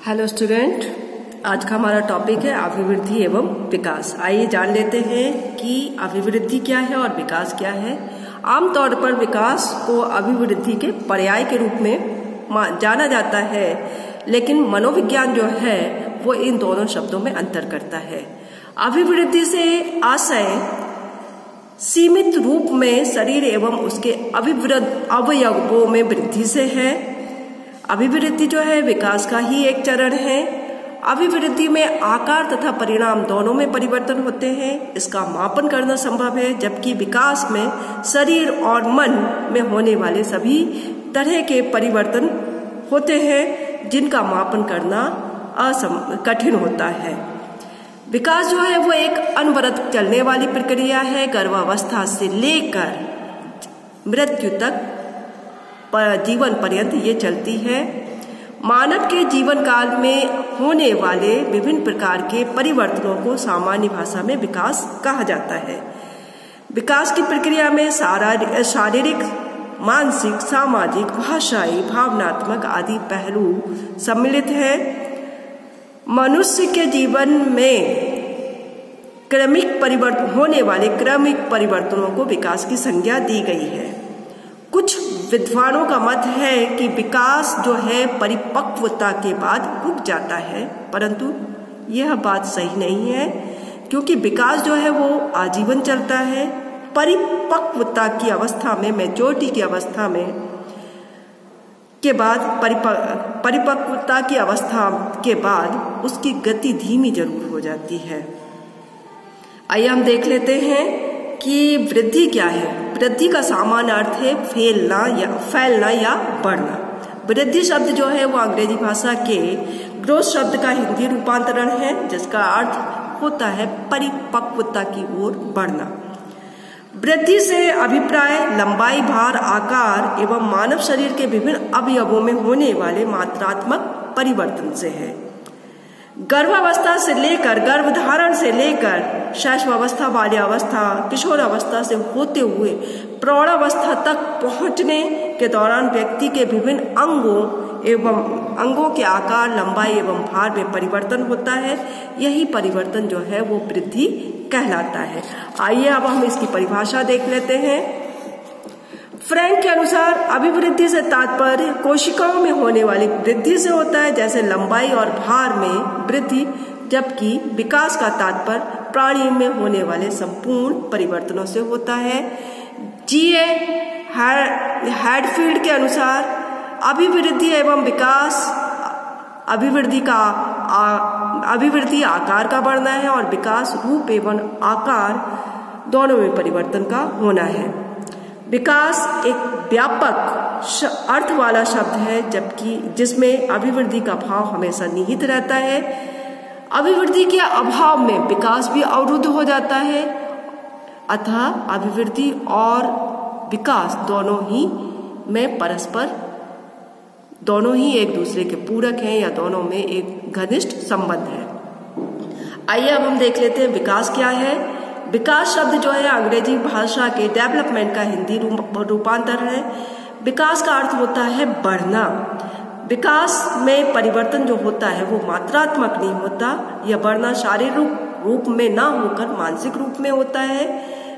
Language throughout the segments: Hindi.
हेलो स्टूडेंट, आज का हमारा टॉपिक है अभिवृद्धि एवं विकास। आइए जान लेते हैं कि अभिवृद्धि क्या है और विकास क्या है। आमतौर पर विकास को अभिवृद्धि के पर्याय के रूप में जाना जाता है, लेकिन मनोविज्ञान जो है वो इन दोनों शब्दों में अंतर करता है। अभिवृद्धि से आशय सीमित रूप में शरीर एवं उसके अवयवों में वृद्धि से है। अभिवृद्धि जो है विकास का ही एक चरण है। अभिवृद्धि में आकार तथा परिणाम दोनों में परिवर्तन होते हैं, इसका मापन करना संभव है, जबकि विकास में शरीर और मन में होने वाले सभी तरह के परिवर्तन होते हैं जिनका मापन करना कठिन होता है। विकास जो है वो एक अनवरत चलने वाली प्रक्रिया है। गर्भावस्था से लेकर मृत्यु तक जीवन पर्यंत ये चलती है। मानव के जीवन काल में होने वाले विभिन्न प्रकार के परिवर्तनों को सामान्य भाषा में विकास कहा जाता है। विकास की प्रक्रिया में शारीरिक, मानसिक, सामाजिक, भाषाई, भावनात्मक आदि पहलू सम्मिलित है। मनुष्य के जीवन में होने वाले क्रमिक परिवर्तनों को विकास की संज्ञा दी गई है। कुछ विद्वानों का मत है कि विकास जो है परिपक्वता के बाद रुक जाता है, परंतु यह बात सही नहीं है, क्योंकि विकास जो है वो आजीवन चलता है। परिपक्वता की अवस्था में, मैच्योरिटी की अवस्था में के बाद, परिपक्वता की अवस्था के बाद उसकी गति धीमी जरूर हो जाती है। आइए हम देख लेते हैं कि वृद्धि क्या है। वृद्धि का सामान्य अर्थ है फैलना या बढ़ना। वृद्धि शब्द जो है वो अंग्रेजी भाषा के ग्रोथ शब्द का हिंदी रूपांतरण है, जिसका अर्थ होता है परिपक्वता की ओर बढ़ना। वृद्धि से अभिप्राय लंबाई, भार, आकार एवं मानव शरीर के विभिन्न अवयवों में होने वाले मात्रात्मक परिवर्तन से है। गर्भावस्था से लेकर, गर्भधारण से लेकर शैशवावस्था, बाल्यावस्था, किशोरावस्था से होते हुए प्रौढ़ावस्था तक पहुंचने के दौरान व्यक्ति के विभिन्न अंगों के आकार, लंबाई एवं भार में परिवर्तन होता है। यही परिवर्तन जो है वो वृद्धि कहलाता है। आइए अब हम इसकी परिभाषा देख लेते हैं। फ्रैंक के अनुसार अभिवृद्धि से तात्पर्य कोशिकाओं में होने वाली वृद्धि से होता है, जैसे लंबाई और भार में वृद्धि, जबकि विकास का तात्पर्य प्राणी में होने वाले संपूर्ण परिवर्तनों से होता है। जी.ए. हैडफील्ड के अनुसार अभिवृद्धि एवं विकास, अभिवृद्धि आकार का बढ़ना है और विकास रूप एवं आकार दोनों में परिवर्तन का होना है। विकास एक व्यापक अर्थ वाला शब्द है, जबकि जिसमें अभिवृद्धि का भाव हमेशा निहित रहता है। अभिवृद्धि के अभाव में विकास भी अवरुद्ध हो जाता है, अतः अभिवृद्धि और विकास दोनों ही एक दूसरे के पूरक हैं या दोनों में एक घनिष्ठ संबंध है। आइए अब हम देख लेते हैं विकास क्या है। विकास शब्द जो है अंग्रेजी भाषा के डेवलपमेंट का हिंदी रूपांतर है। विकास का अर्थ होता है बढ़ना। विकास में परिवर्तन जो होता है वो मात्रात्मक नहीं होता, यह बढ़ना शारीरिक रूप में ना होकर मानसिक रूप में होता है।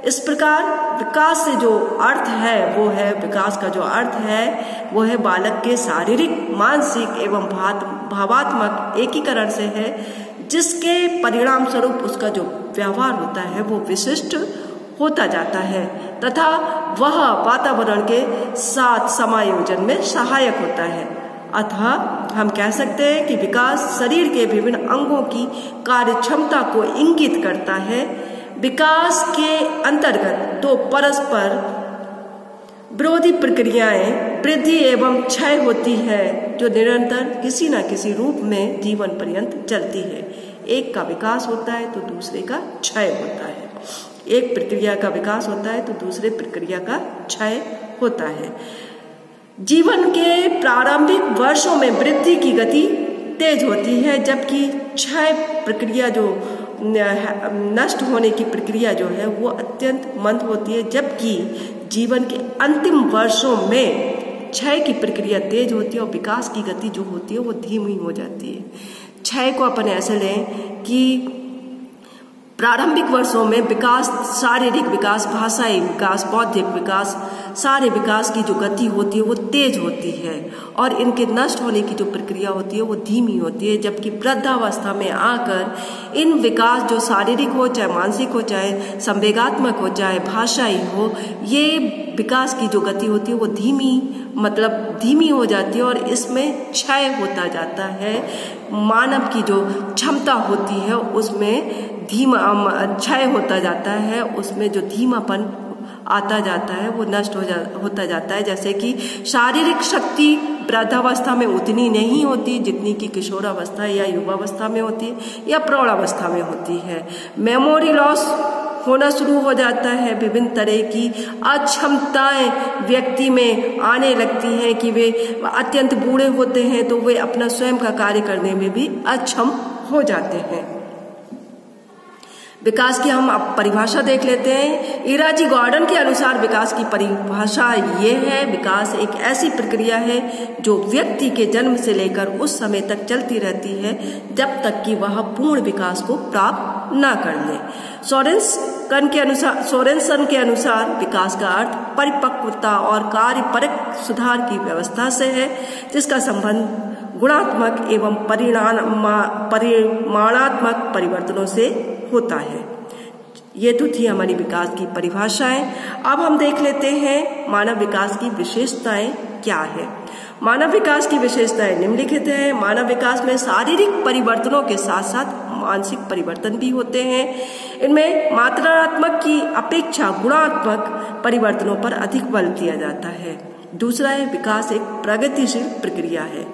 इस प्रकार विकास से जो अर्थ है वो है, विकास का जो अर्थ है वो है बालक के शारीरिक, मानसिक एवं भावात्मक एकीकरण से है, जिसके परिणाम स्वरूप उसका जो व्यवहार होता है वो विशिष्ट होता जाता है तथा वह वातावरण के साथ समायोजन में सहायक होता है। अतः हम कह सकते हैं कि विकास शरीर के विभिन्न अंगों की कार्यक्षमता को इंगित करता है। विकास के अंतर्गत दो परस्पर विरोधी प्रक्रियाएं वृद्धि एवं क्षय होती है, जो निरंतर किसी न किसी रूप में जीवन पर्यंत चलती है। एक का विकास होता है तो दूसरे का क्षय होता है। एक प्रक्रिया का विकास होता है तो दूसरे प्रक्रिया का क्षय होता है। जीवन के प्रारंभिक वर्षों में वृद्धि की गति तेज होती है, जबकि क्षय प्रक्रिया जो नष्ट होने की प्रक्रिया जो है वो अत्यंत मंद होती है। जबकि जीवन के अंतिम वर्षों में क्षय की प्रक्रिया तेज होती है और विकास की गति जो होती है वो धीमी हो जाती है। क्षय को अपन ऐसे लें कि प्रारंभिक वर्षों में विकास, शारीरिक विकास, भाषाई विकास, बौद्धिक विकास, सारे विकास की जो गति होती है वो तेज होती है और इनके नष्ट होने की जो प्रक्रिया होती है वो धीमी होती है। जबकि वृद्धावस्था में आकर इन विकास जो शारीरिक हो, चाहे मानसिक हो, चाहे संवेगात्मक हो, चाहे भाषाई हो, ये विकास की जो गति होती है वो धीमी हो जाती है और इसमें क्षय होता जाता है। मानव की जो क्षमता होती है उसमें क्षय होता जाता है, उसमें जो धीमापन आता जाता है वो नष्ट होता जाता है। जैसे कि शारीरिक शक्ति वृद्धावस्था में उतनी नहीं होती जितनी कि किशोरावस्था या युवावस्था में होती है या प्रौढ़ावस्था में होती है। मेमोरी लॉस होना शुरू हो जाता है, विभिन्न तरह की अक्षमताएं व्यक्ति में आने लगती हैं कि वे अत्यंत बूढ़े होते हैं तो वे अपना स्वयं का कार्य करने में भी अक्षम हो जाते हैं। विकास की हम अब परिभाषा देख लेते हैं। इराजी गॉर्डन के अनुसार विकास की परिभाषा ये है, विकास एक ऐसी प्रक्रिया है जो व्यक्ति के जन्म से लेकर उस समय तक चलती रहती है जब तक कि वह पूर्ण विकास को प्राप्त न कर ले। सोरेनसन के अनुसार विकास का अर्थ परिपक्वता और कार्यपरक सुधार की व्यवस्था से है, जिसका संबंध गुणात्मक एवं परिमाणात्मक परिवर्तनों से होता है। ये तो थी हमारी विकास की परिभाषाएं। अब हम देख लेते हैं मानव विकास की विशेषताएं क्या है। मानव विकास की विशेषताएं निम्नलिखित है। मानव विकास में शारीरिक परिवर्तनों के साथ साथ मानसिक परिवर्तन भी होते हैं। इनमें मात्रात्मक की अपेक्षा गुणात्मक परिवर्तनों पर अधिक बल दिया जाता है। दूसरा है विकास एक प्रगतिशील प्रक्रिया है।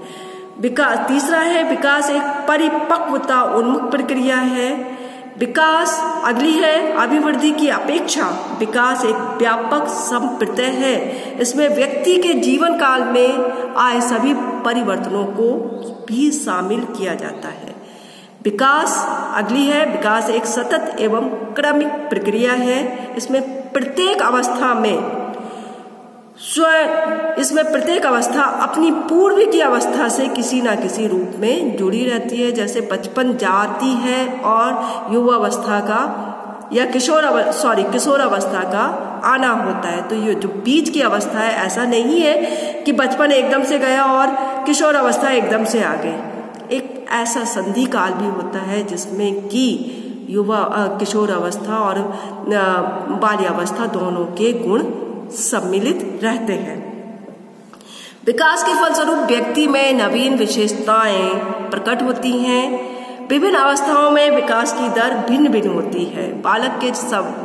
तीसरा है विकास एक परिपक्वता उन्मुख प्रक्रिया है। विकास अगली है अभिवृद्धि की अपेक्षा विकास एक व्यापक संप्रत्यय है। इसमें व्यक्ति के जीवन काल में आए सभी परिवर्तनों को भी शामिल किया जाता है। विकास अगली है विकास एक सतत एवं क्रमिक प्रक्रिया है। इसमें प्रत्येक अवस्था अपनी पूर्व की अवस्था से किसी न किसी रूप में जुड़ी रहती है। जैसे बचपन जाती है और युवावस्था का या किशोरावस्था का आना होता है। तो ये जो बीच की अवस्था है, ऐसा नहीं है कि बचपन एकदम से गया और किशोरावस्था एकदम से आ गई। एक ऐसा संधि काल भी होता है जिसमें कि किशोरावस्था और बाल्यावस्था दोनों के गुण सम्मिलित रहते हैं। विकास के फलस्वरूप व्यक्ति में नवीन विशेषताएं प्रकट होती हैं। विभिन्न अवस्थाओं में विकास की दर भिन्न भिन्न होती है। बालक के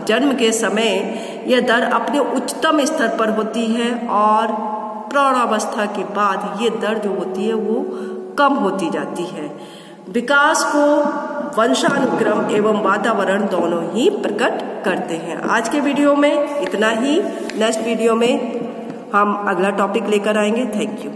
जन्म के समय यह दर अपने उच्चतम स्तर पर होती है और प्रौढ़ावस्था के बाद ये दर जो होती है वो कम होती जाती है। विकास को वंशानुक्रम एवं वातावरण दोनों ही प्रकट करते हैं। आज के वीडियो में इतना ही। नेक्स्ट वीडियो में हम अगला टॉपिक लेकर आएंगे। Thank you.